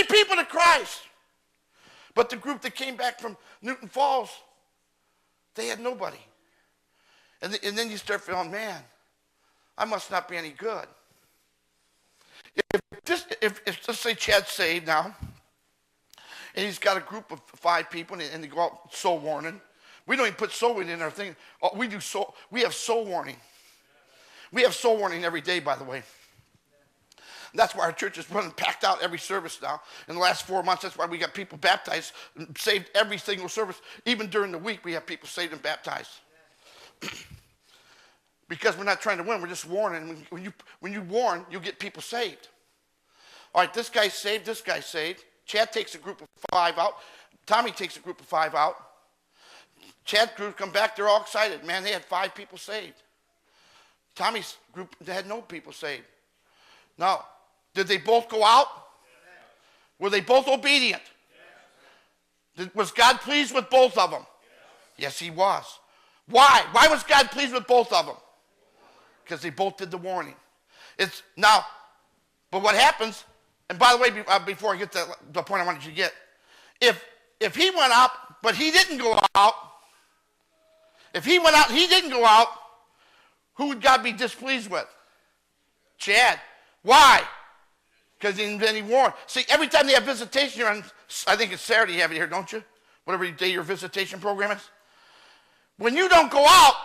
3 people to Christ. But the group that came back from Newton Falls, they had nobody. And then you start feeling, man, I must not be any good. If let's say Chad's saved now, and he's got a group of 5 people, and they go out soul warning. We don't even put soul winning in our thing. We have soul warning. We have soul warning every day, by the way. That's why our church is running packed out every service now. In the last 4 months, that's why we got people baptized, saved every single service. Even during the week, we have people saved and baptized. Because we're not trying to win, we're just warning. When you warn, you get people saved. All right, this guy's saved, this guy's saved. Chad takes a group of 5 out. Tommy takes a group of 5 out. Chad's group come back, they're all excited. Man, they had 5 people saved. Tommy's group, they had no people saved. Now, did they both go out? Were they both obedient? Was God pleased with both of them? Yes, he was. Why? Why was God pleased with both of them? Because they both did the warning. But what happens, and by the way, before I get to the point I wanted you to get, if he went out, but he didn't go out, if he went out and he didn't go out, who would God be displeased with? Chad. Why? Because then he warned. See, every time they have visitation here on, I think it's Saturday you have it here, don't you? Whatever day your visitation program is. When you don't go out,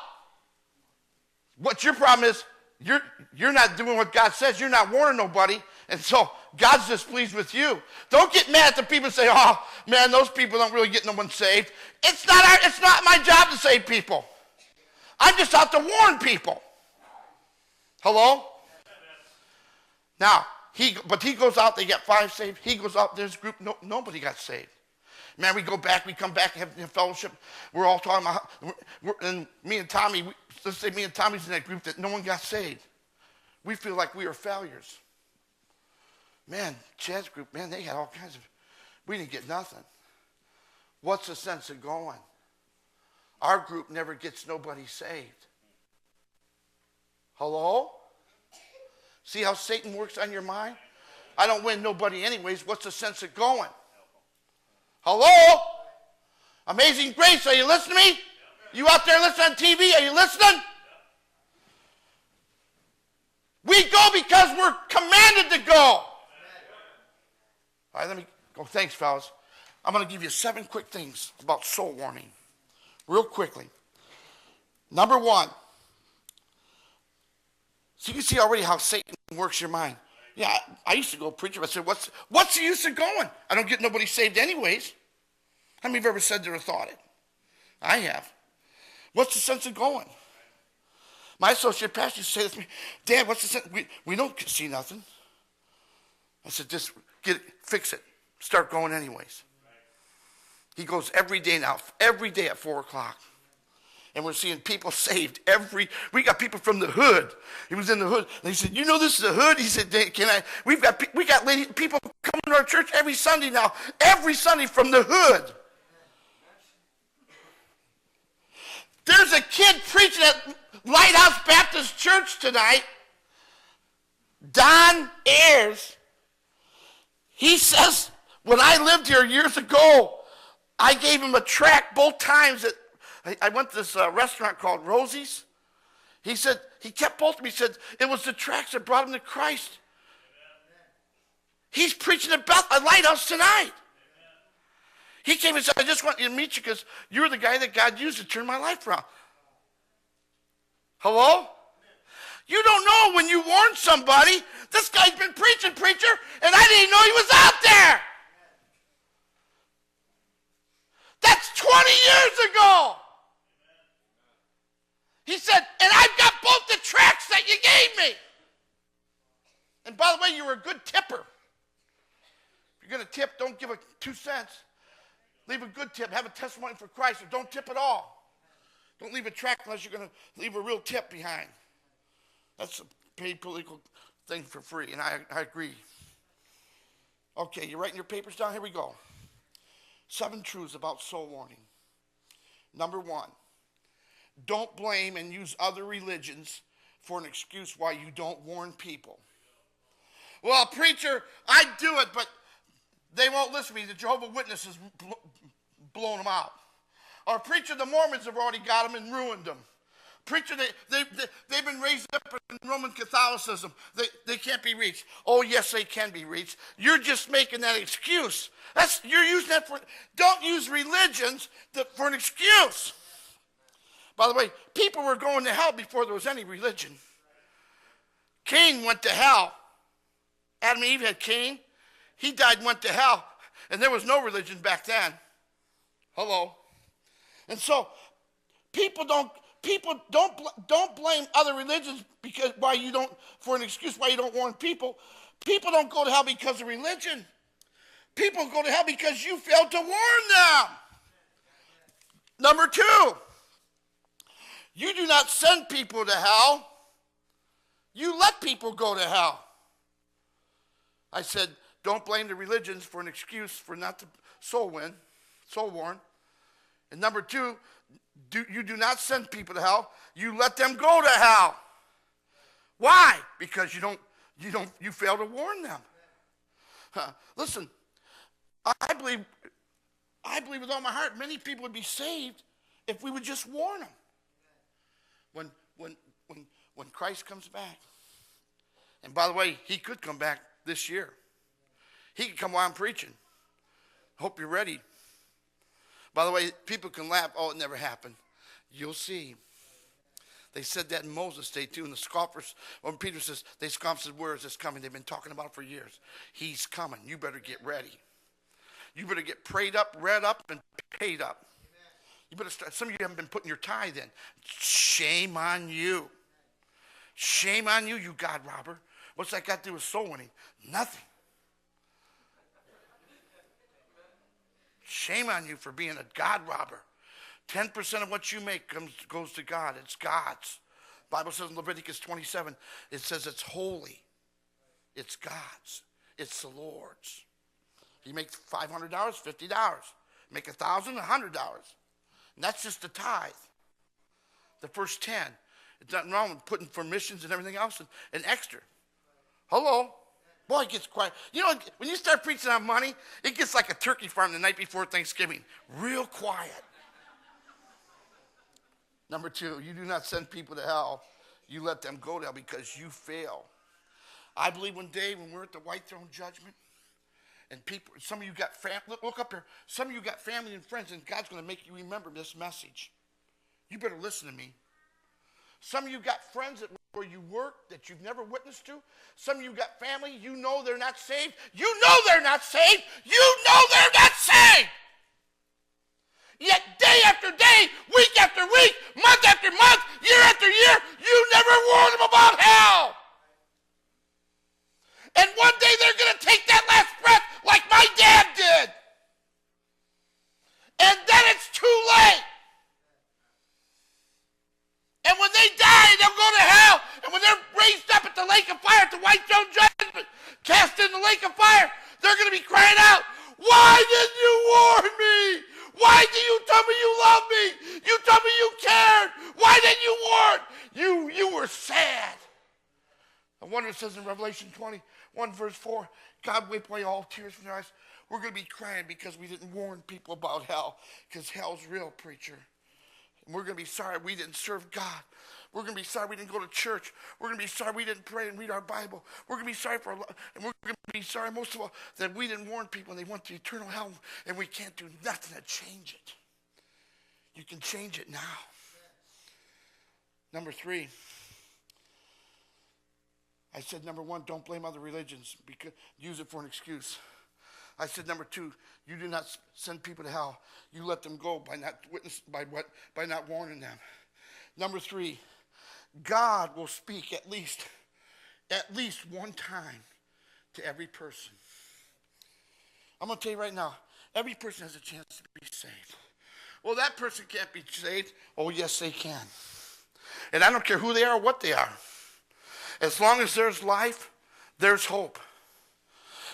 what your problem is, you're not doing what God says. You're not warning nobody. And so God's displeased with you. Don't get mad at the people and say, oh, man, those people don't really get no one saved. It's not my job to save people. I'm just out to warn people. Hello? Now, he goes out, they get 5 saved. He goes out, there's a group, nobody got saved. Man, we come back, have fellowship. We're all talking about, and me and Tommy, let's say me and Tommy's in that group that no one got saved. We feel like we are failures. Man, Chad's group, man, they had all kinds of, we didn't get nothing. What's the sense of going? Our group never gets nobody saved. Hello? See how Satan works on your mind? I don't win nobody anyways. What's the sense of going? Hello? Amazing Grace, are you listening to me? You out there listening on TV, are you listening? We go because we're commanded to go. All right, let me go. Thanks, fellas. I'm going to give you 7 quick things about soul warning. Real quickly. Number 1. So you can see already how Satan works your mind. Yeah, I used to go preach. I said, what's the use of going? I don't get nobody saved anyways. How many of you have ever said or thought it? I have. What's the sense of going? My associate pastor used to say to me, Dad, what's the sense? We don't see nothing. I said, just fix it. Start going anyways. He goes every day now, every day at 4 o'clock. And we're seeing people saved we got people from the hood. He was in the hood. And he said, you know this is the hood? He said, we got people coming to our church every Sunday now. Every Sunday from the hood. There's a kid preaching at Lighthouse Baptist Church tonight. Don Ayers. He says, when I lived here years ago, I gave him a tract both times that I went to this restaurant called Rosie's. He said, he kept both of them. He said, it was the tracts that brought him to Christ. He's preaching at Lighthouse tonight. He came and said, I just want you to meet you because you're the guy that God used to turn my life around. Hello? You don't know when you warn somebody, this guy's been preaching, preacher, and I didn't know he was out there. That's 20 years ago. He said, and I've got both the tracts that you gave me. And by the way, you were a good tipper. If you're going to tip, don't give 2 cents. Leave a good tip. Have a testimony for Christ, or don't tip at all. Don't leave a tract unless you're going to leave a real tip behind. That's a paid political thing for free, and I agree. Okay, you writing your papers down? Here we go. 7 truths about soul warning. Number 1, don't blame and use other religions for an excuse why you don't warn people. Well, preacher, I do it, but won't listen to me. The Jehovah's Witnesses blown them out. Or preacher, the Mormons have already got them and ruined them. Preacher, they've been raised up in Roman Catholicism. They can't be reached. Oh, yes, they can be reached. You're just making that excuse. You're using that for, don't use religions for an excuse. By the way, people were going to hell before there was any religion. Cain went to hell. Adam and Eve had Cain. He died and went to hell. And there was no religion back then. Hello. And so people don't blame other religions because for an excuse why you don't warn people. People don't go to hell because of religion. People go to hell because you failed to warn them. Number 2, you do not send people to hell. You let people go to hell. I said, don't blame the religions for an excuse for not to soul warn. And number 2, you do not send people to hell. You let them go to hell. Why? Because you fail to warn them. Listen, I believe with all my heart, many people would be saved if we would just warn them. When Christ comes back, and by the way, he could come back this year. He could come while I'm preaching. Hope you're ready. By the way, people can laugh. Oh, it never happened. You'll see. They said that in Moses' day too. And the scoffers, when Peter says, they scoff, said, where is this coming? They've been talking about it for years. He's coming. You better get ready. You better get prayed up, read up, and paid up. You better start. Some of you haven't been putting your tithe in. Shame on you. Shame on you, you God robber. What's that got to do with soul winning? Nothing. Shame on you for being a God robber. 10% of what you make goes to God. It's God's. The Bible says in Leviticus 27, it says it's holy. It's God's. It's the Lord's. You make $500, $50. Make $1,000, $100. And that's just the tithe. The first 10. It's nothing wrong with putting for missions and everything else and extra. Hello. Boy, it gets quiet. You know, when you start preaching on money, it gets like a turkey farm the night before Thanksgiving. Real quiet. Number 2, you do not send people to hell. You let them go to hell because you fail. I believe one day when we're at the white throne judgment, and people, some of you got look up here. Some of you got family and friends, and God's going to make you remember this message. You better listen to me. Some of you got friends where you work that you've never witnessed to. Some of you got family, you know they're not saved. You know they're not saved. You know they're not saved. Yet day after day, week after week, month after month, year after year, you never warned them about hell. And one day they're going to take that last breath like my dad did. And then it's too late. And when they die, they'll go to hell. And when they're raised up at the lake of fire, at the white throne judgment, cast in the lake of fire, they're going to be crying out, why didn't you warn me? Why did you tell me you love me? You told me you cared. Why didn't you warn? You were sad. I wonder it says in Revelation 21, verse 4, God wiped away all tears from their eyes. We're going to be crying because we didn't warn people about hell, because hell's real, preacher. And we're going to be sorry we didn't serve God. We're going to be sorry we didn't go to church. We're going to be sorry we didn't pray and read our Bible. We're going to be sorry and we're going to be sorry most of all that we didn't warn people and they went to eternal hell and we can't do nothing to change it. You can change it now. Number 3. I said number 1, don't blame other religions because use it for an excuse. I said number 2, you do not send people to hell. You let them go by not warning them. Number 3, God will speak at least one time to every person. I'm going to tell you right now, every person has a chance to be saved. Well, that person can't be saved. Oh, yes, they can. And I don't care who they are or what they are. As long as there's life, there's hope.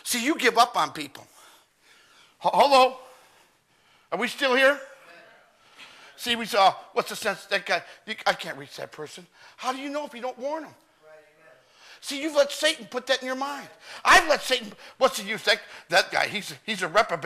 See, you give up on people. Hello? Are we still here? See, we saw, what's the sense that guy, I can't reach that person. How do you know if you don't warn them? See, you've let Satan put that in your mind. I've let Satan, what's the use? That guy, he's a reprobate.